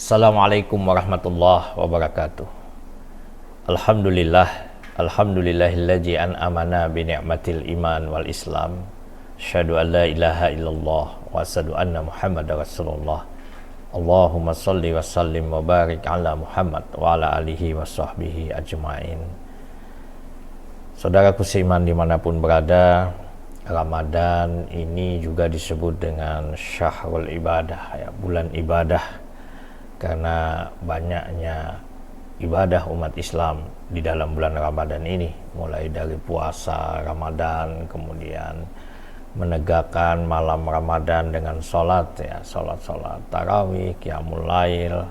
Assalamualaikum warahmatullahi wabarakatuh. Alhamdulillahilladzi an'amana bi ni'matil iman wal islam. Asyhadu an la ilaha illallah wa asyhadu anna Muhammadar Rasulullah. Allahumma shalli wa sallim wa barik ala Muhammad wa ala alihi wa sahbihi ajmain. Saudaraku seiman dimanapun berada, Ramadan ini juga disebut dengan syahrul ibadah, ya, bulan ibadah, karena banyaknya ibadah umat Islam di dalam bulan Ramadan ini, mulai dari puasa Ramadan, kemudian menegakkan malam Ramadan dengan sholat, ya, sholat tarawih, qiyamul lail,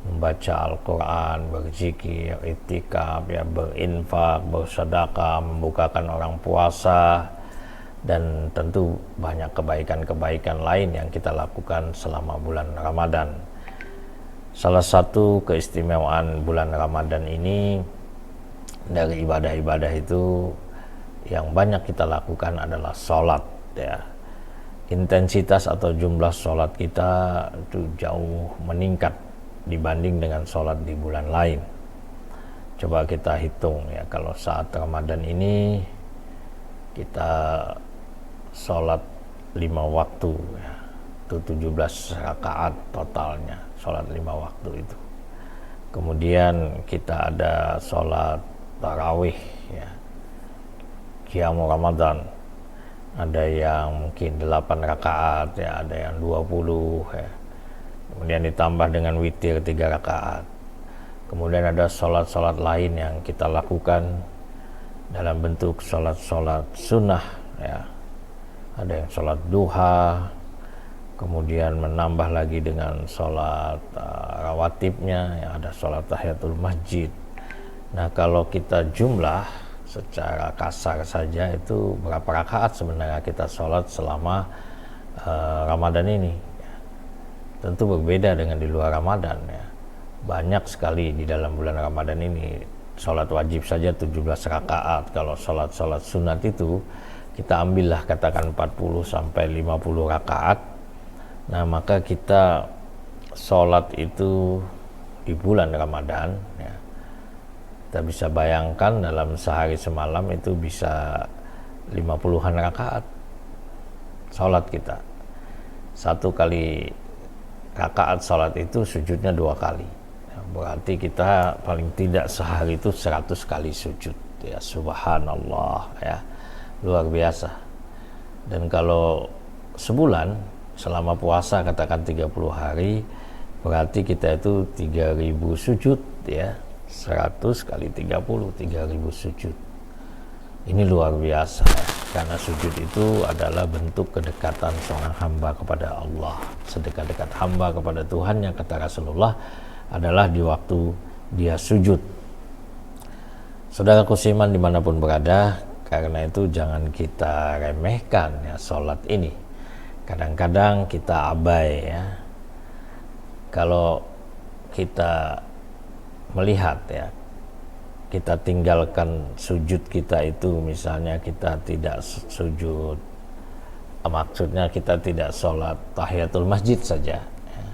membaca Al-Quran, berzikir, iktikaf, ya, berinfak, bersedekah, membukakan orang puasa, dan tentu banyak kebaikan-kebaikan lain yang kita lakukan selama bulan Ramadan. Salah satu keistimewaan bulan Ramadan ini, dari ibadah-ibadah itu yang banyak kita lakukan adalah sholat, ya. Intensitas atau jumlah sholat kita itu jauh meningkat dibanding dengan sholat di bulan lain. Coba kita hitung, ya, kalau saat Ramadan ini kita sholat 5 waktu, ya, itu 17 rakaat totalnya, sholat 5 waktu itu. Kemudian kita ada sholat tarawih, ya, qiyamul Ramadan, ada yang mungkin 8 rakaat, ya, ada yang 20, ya. Kemudian ditambah dengan witir 3 rakaat. Kemudian ada sholat-sholat lain yang kita lakukan dalam bentuk sholat-sholat sunnah, ya. Ada yang sholat duha, kemudian menambah lagi dengan sholat rawatibnya, ya, ada sholat tahiyatul masjid. Nah, kalau kita jumlah secara kasar saja itu berapa rakaat sebenarnya kita sholat selama Ramadan ini, ya. Tentu berbeda dengan di luar Ramadan, ya. Banyak sekali di dalam bulan Ramadan ini. Sholat wajib saja 17 rakaat. Kalau sholat sunat itu kita ambillah katakan 40 sampai 50 rakaat. Nah, maka kita sholat itu di bulan Ramadan, ya, kita bisa bayangkan dalam sehari semalam itu bisa 50-an rakaat sholat kita. Satu kali rakaat sholat itu sujudnya 2 kali, ya, berarti kita paling tidak sehari itu 100 kali sujud, ya, subhanallah, ya, luar biasa. Dan kalau sebulan selama puasa katakan 30 hari, berarti kita itu 3000 sujud, ya, 100 kali 30, 3000 sujud. Ini luar biasa, ya, karena sujud itu adalah bentuk kedekatan seorang hamba kepada Allah. Sedekat-dekat hamba kepada Tuhannya, kata Rasulullah, adalah di waktu dia sujud. Saudaraku seiman dimanapun berada, karena itu jangan kita remehkan, ya, sholat ini. Kadang-kadang kita abai, ya. Kalau kita melihat, ya, kita tinggalkan sujud kita itu, misalnya kita tidak sujud, maksudnya kita tidak sholat tahiyatul masjid saja, ya.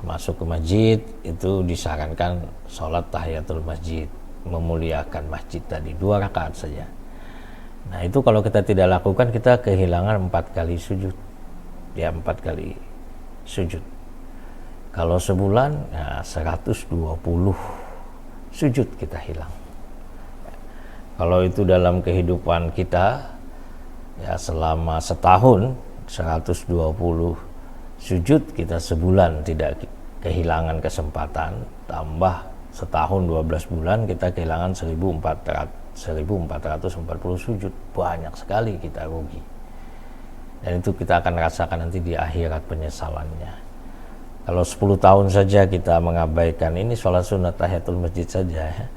Masuk ke masjid itu disarankan sholat tahiyatul masjid, memuliakan masjid tadi 2 rakaat saja. Nah, itu kalau kita tidak lakukan, kita kehilangan 4 kali sujud, ya, 4 kali sujud. Kalau sebulan, ya, 120 sujud kita hilang. Kalau itu dalam kehidupan kita, ya, selama setahun 120 sujud, kita sebulan tidak kehilangan kesempatan, tambah setahun 12 bulan kita kehilangan 1440 sujud. Banyak sekali kita rugi, dan itu kita akan rasakan nanti di akhirat penyesalannya. Kalau 10 tahun saja kita mengabaikan ini sholat sunat tahiyatul masjid saja, ya,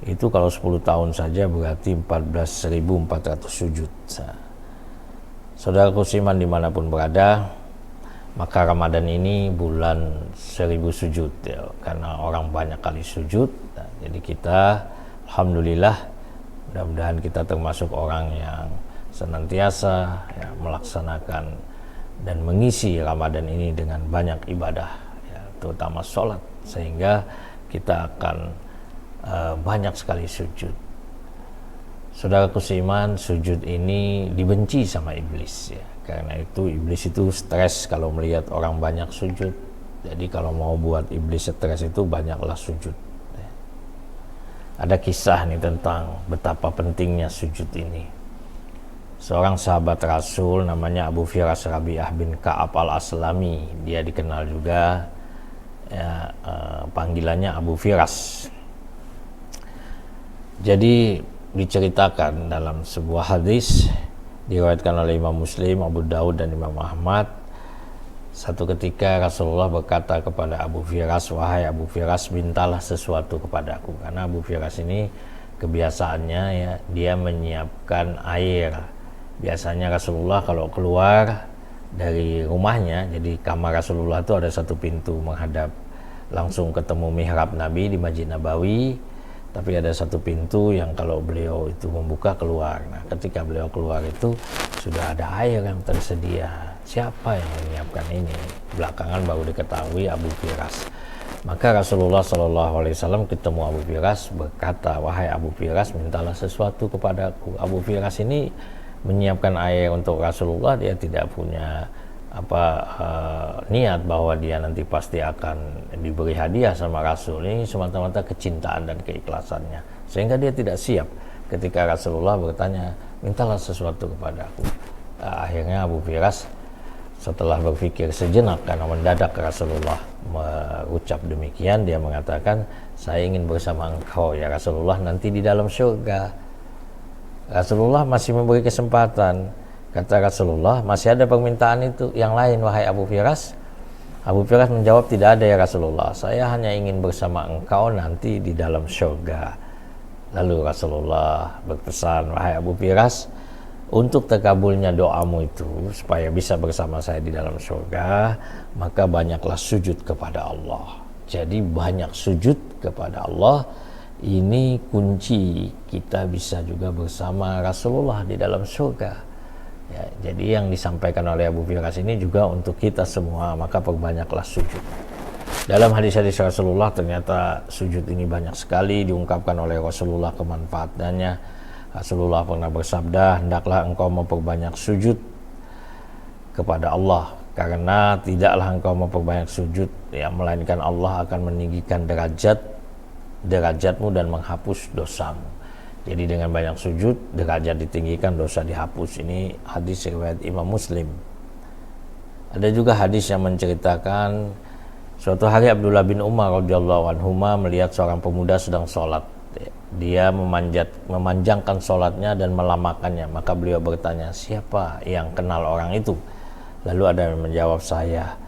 itu kalau 10 tahun saja berarti 14.400 sujud. Saudaraku seiman dimanapun berada, maka Ramadan ini bulan 1000 sujud, ya, karena orang banyak kali sujud. Nah, jadi kita alhamdulillah, mudah-mudahan kita termasuk orang yang senantiasa, ya, melaksanakan dan mengisi Ramadan ini dengan banyak ibadah, ya, terutama sholat, sehingga kita akan banyak sekali sujud. Saudaraku seiman, sujud ini dibenci sama iblis ya. Karena itu iblis itu stres kalau melihat orang banyak sujud. Jadi kalau mau buat iblis stres itu banyaklah sujud. Ada kisah nih tentang betapa pentingnya sujud ini. Seorang sahabat Rasul namanya Abu Firas Rabi'ah bin Ka'ab al-Aslami. Dia dikenal juga ya, panggilannya Abu Firas. Jadi diceritakan dalam sebuah hadis diriwayatkan oleh Imam Muslim, Abu Daud dan Imam Ahmad. Satu ketika Rasulullah berkata kepada Abu Firas, "Wahai Abu Firas, mintalah sesuatu kepadaku." Karena Abu Firas ini kebiasaannya ya, dia menyiapkan air. Biasanya Rasulullah kalau keluar dari rumahnya, jadi kamar Rasulullah itu ada satu pintu menghadap langsung ketemu mihrab Nabi di Masjid Nabawi. Tapi ada satu pintu yang kalau beliau itu membuka keluar. Nah, ketika beliau keluar itu sudah ada air yang tersedia. Siapa yang menyiapkan ini? Belakangan baru diketahui Abu Firas. Maka Rasulullah SAW ketemu Abu Firas berkata, "Wahai Abu Firas, mintalah sesuatu kepadaku." Abu Firas ini menyiapkan air untuk Rasulullah. Dia tidak punya niat bahwa dia nanti pasti akan diberi hadiah sama Rasul. Ini semata-mata kecintaan dan keikhlasannya, sehingga dia tidak siap ketika Rasulullah bertanya, "Mintalah sesuatu kepadaku." Akhirnya Abu Firas setelah berpikir sejenak, karena mendadak Rasulullah mengucap demikian, dia mengatakan, "Saya ingin bersama engkau ya Rasulullah nanti di dalam surga." Rasulullah masih memberi kesempatan. Kata Rasulullah, "Masih ada permintaan itu yang lain wahai Abu Firas?" Abu Firas menjawab, "Tidak ada ya Rasulullah, saya hanya ingin bersama engkau nanti di dalam surga." Lalu Rasulullah berpesan, "Wahai Abu Firas, untuk terkabulnya doamu itu supaya bisa bersama saya di dalam surga, maka banyaklah sujud kepada Allah." Jadi banyak sujud kepada Allah ini kunci kita bisa juga bersama Rasulullah di dalam surga. Ya, jadi yang disampaikan oleh Abu Firas ini juga untuk kita semua, maka perbanyaklah sujud. Dalam hadis-hadis Rasulullah ternyata sujud ini banyak sekali diungkapkan oleh Rasulullah kemanfaatannya. Rasulullah pernah bersabda, "Hendaklah engkau memperbanyak sujud kepada Allah, karena tidaklah engkau memperbanyak sujud ya, melainkan Allah akan meninggikan derajatmu dan menghapus dosamu." Jadi dengan banyak sujud, derajat ditinggikan, dosa dihapus. Ini hadis riwayat Imam Muslim. Ada juga hadis yang menceritakan suatu hari Abdullah bin Umar radhiyallahu anhuma melihat seorang pemuda sedang sholat. Dia memanjangkan sholatnya dan melamakannya. Maka beliau bertanya, "Siapa yang kenal orang itu?" Lalu ada yang menjawab, "Saya."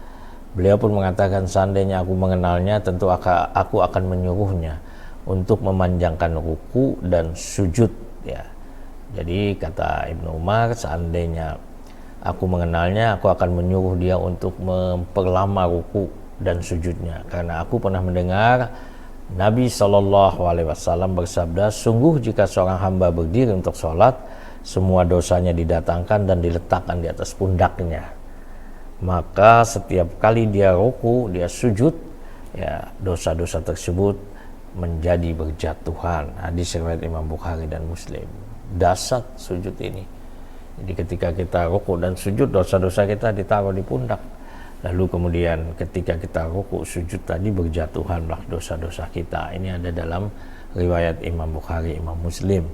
Beliau pun mengatakan, "Seandainya aku mengenalnya, tentu aku akan menyuruhnya untuk memanjangkan ruku dan sujud ya." Jadi kata Ibnu Umar, seandainya aku mengenalnya, aku akan menyuruh dia untuk memperlama ruku dan sujudnya, karena aku pernah mendengar Nabi SAW bersabda, "Sungguh jika seorang hamba berdiri untuk sholat, semua dosanya didatangkan dan diletakkan di atas pundaknya. Maka setiap kali dia ruku, dia sujud, ya dosa-dosa tersebut menjadi berjatuhan." Hadis riwayat Imam Bukhari dan Muslim. Dasar sujud ini. Jadi ketika kita ruku dan sujud, dosa-dosa kita ditaruh di pundak. Lalu kemudian ketika kita ruku sujud tadi, berjatuhanlah dosa-dosa kita. Ini ada dalam riwayat Imam Bukhari, Imam Muslim.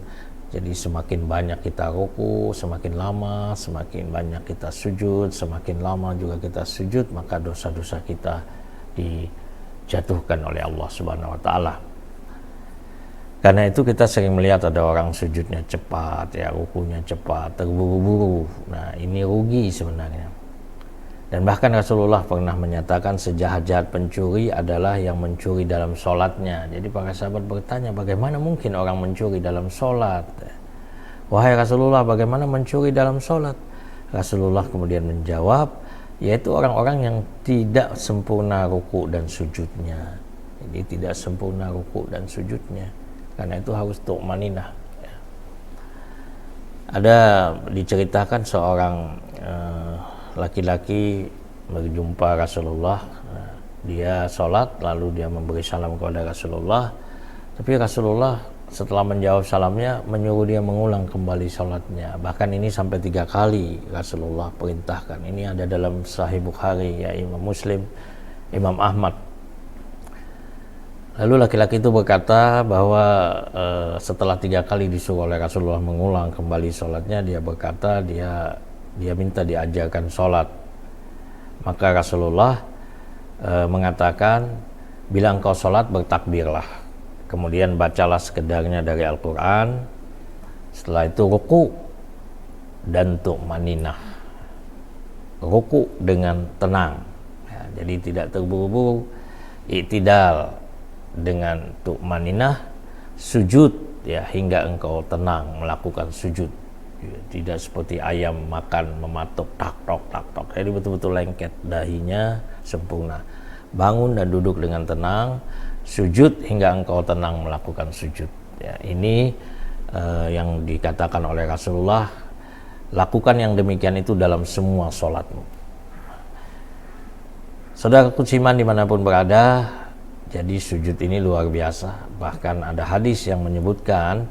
Jadi semakin banyak kita ruku, semakin lama, semakin banyak kita sujud, semakin lama juga kita sujud, maka dosa-dosa kita dijatuhkan oleh Allah Subhanahu wa taala. Karena itu kita sering melihat ada orang sujudnya cepat, ya rukunya cepat, terburu-buru. Nah, ini rugi sebenarnya. Dan bahkan Rasulullah pernah menyatakan sejahat-jahat pencuri adalah yang mencuri dalam sholatnya. Jadi para sahabat bertanya, bagaimana mungkin orang mencuri dalam sholat? Wahai Rasulullah, bagaimana mencuri dalam sholat? Rasulullah kemudian menjawab, yaitu orang-orang yang tidak sempurna ruku dan sujudnya. Jadi tidak sempurna ruku dan sujudnya. Karena itu harus tu'maninah. Ada diceritakan seorang laki-laki berjumpa Rasulullah. Dia sholat lalu dia memberi salam kepada Rasulullah, tapi Rasulullah setelah menjawab salamnya menyuruh dia mengulang kembali sholatnya. Bahkan ini sampai 3 kali Rasulullah perintahkan. Ini ada dalam Sahih Bukhari, ya, Imam Muslim, Imam Ahmad. Lalu laki-laki itu berkata bahwa setelah 3 kali disuruh oleh Rasulullah mengulang kembali sholatnya, dia berkata dia minta diajarkan sholat. Maka Rasulullah mengatakan, bila engkau sholat bertakbirlah, kemudian bacalah sekedarnya dari Al-Quran, setelah itu ruku dan tu'maninah, ruku dengan tenang, ya, jadi tidak terburu-buru, i'tidal dengan tu'maninah, sujud, ya, hingga engkau tenang melakukan sujud, ya, tidak seperti ayam makan mematuk tak tok, jadi betul-betul lengket, dahinya sempurna. Bangun dan duduk dengan tenang, sujud hingga engkau tenang melakukan sujud. Ya, ini yang dikatakan oleh Rasulullah, lakukan yang demikian itu dalam semua sholatmu. Saudara kuciman dimanapun berada, jadi sujud ini luar biasa. Bahkan ada hadis yang menyebutkan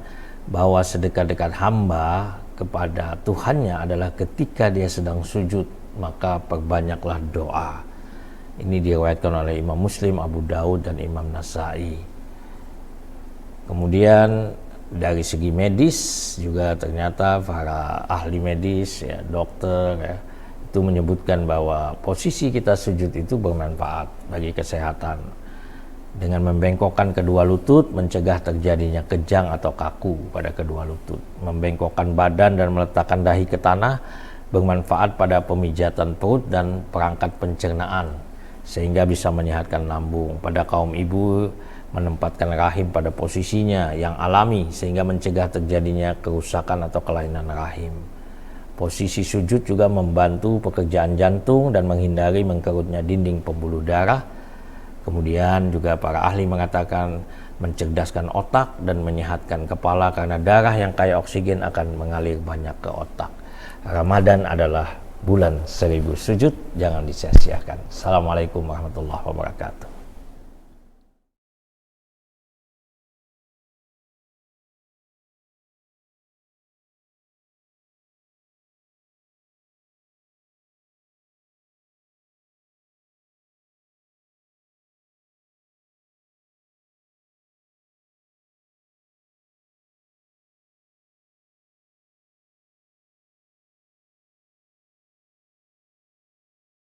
bahwa sedekat-dekat hamba kepada Tuhannya adalah ketika dia sedang sujud, maka perbanyaklah doa. Ini diriwayatkan oleh Imam Muslim, Abu Daud, dan Imam Nasai. Kemudian dari segi medis juga ternyata para ahli medis, ya, dokter, ya, itu menyebutkan bahwa posisi kita sujud itu bermanfaat bagi kesehatan. Dengan membengkokkan kedua lutut mencegah terjadinya kejang atau kaku pada kedua lutut. Membengkokkan badan dan meletakkan dahi ke tanah bermanfaat pada pemijatan perut dan perangkat pencernaan, sehingga bisa menyehatkan lambung. Pada kaum ibu, menempatkan rahim pada posisinya yang alami sehingga mencegah terjadinya kerusakan atau kelainan rahim. Posisi sujud juga membantu pekerjaan jantung dan menghindari mengkerutnya dinding pembuluh darah. Kemudian juga para ahli mengatakan mencerdaskan otak dan menyehatkan kepala karena darah yang kaya oksigen akan mengalir banyak ke otak. Ramadan adalah bulan 1000 sujud, jangan disia-siakan. Assalamualaikum warahmatullahi wabarakatuh.